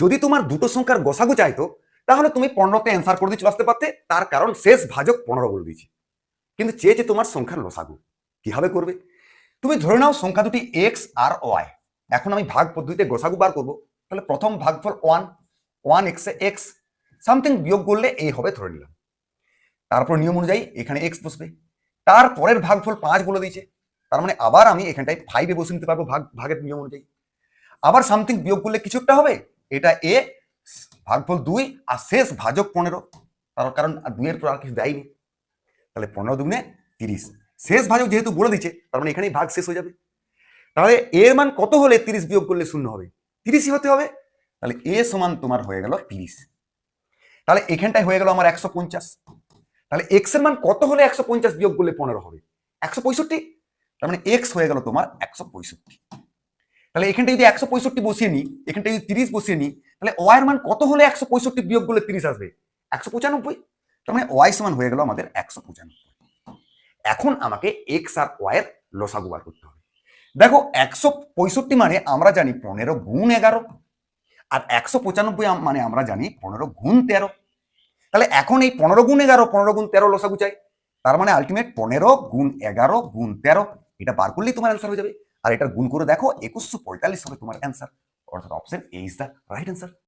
যদি তোমার দুটো সংখ্যার গসাগু চাইতো তাহলে তুমি 15তে অ্যান্সার করে দিয়ে চলে আসতে পারতে, তার কারণ শেষ ভাজক 15 বলে দিয়েছি। কিন্তু চেয়েছে তোমার সংখ্যার লসাগু, কিভাবে করবে? তুমি ধরে নাও সংখ্যা দুটি এক্স আর ওয়াই। এখন আমি ভাগ পদ্ধতিতে গসাগু বার করবো। তাহলে প্রথম ভাগফল 1 এক্স এ এক্স, সামথিং বিয়োগ করলে এ হবে ধরে নিলাম। তারপর নিয়ম অনুযায়ী এখানে এক্স বসবে। তারপরের ভাগফল 5 বলে দিয়েছে, তার মানে আবার আমি এখানটায় 5 বসে নিতে পারবো ভাগের নিয়ম অনুযায়ী। আবার সামথিং বিয়োগ করলে কিছু একটা হবে, এটা এ ভাগফল 2 আর শেষ ভাজক 15, তার কারণ 2 এর পর আর কিছু দেয়নি। তাহলে 15 দুগুণে 30, শেষ ভাজক যেহেতু বলে দিচ্ছে তার মানে এখানেই ভাগ শেষ হয়ে যাবে। তাহলে এর মান কত হলে 30 বিয়োগ করলে শূন্য হবে? 30ই হতে হবে। তাহলে এ সমান তোমার হয়ে গেল 30। তাহলে এখানটায় হয়ে গেল আমার 150। তাহলে এক্স এর মান কত হলে 150 বিয়োগ করলে 15 হবে? 165। তার মানে এক্স হয়ে গেল তোমার 165। তাহলে এখানটা যদি 165 বসিয়ে নিই, এখানটা যদি 30 বসিয়ে নিই, তাহলে ওয়াই এর মান কত হলে 165 বিয়োগ করলে 30 আসবে? 195। তার মানে ওয়াই সমান হয়ে গেল আমাদের 195। এখন আমাকে এক্স আর ওয়াই এর লসাগু বার করতে হবে। দেখো 165 মানে আমরা জানি 15 গুণ 11, আর 195 মানে আমরা জানি 15 গুণ 13। তাহলে এখন এই 15 গুণ 11, 15 গুণ 13 লসাগু চাই। তার মানে আলটিমেট 15 গুণ 11 গুণ 13, এটা বার করলেই তোমার অ্যান্সার হয়ে যাবে। আর এটা গুণ করে দেখো 2145 হবে তোমার অ্যান্সার। অর্থাৎ option A is the right answer.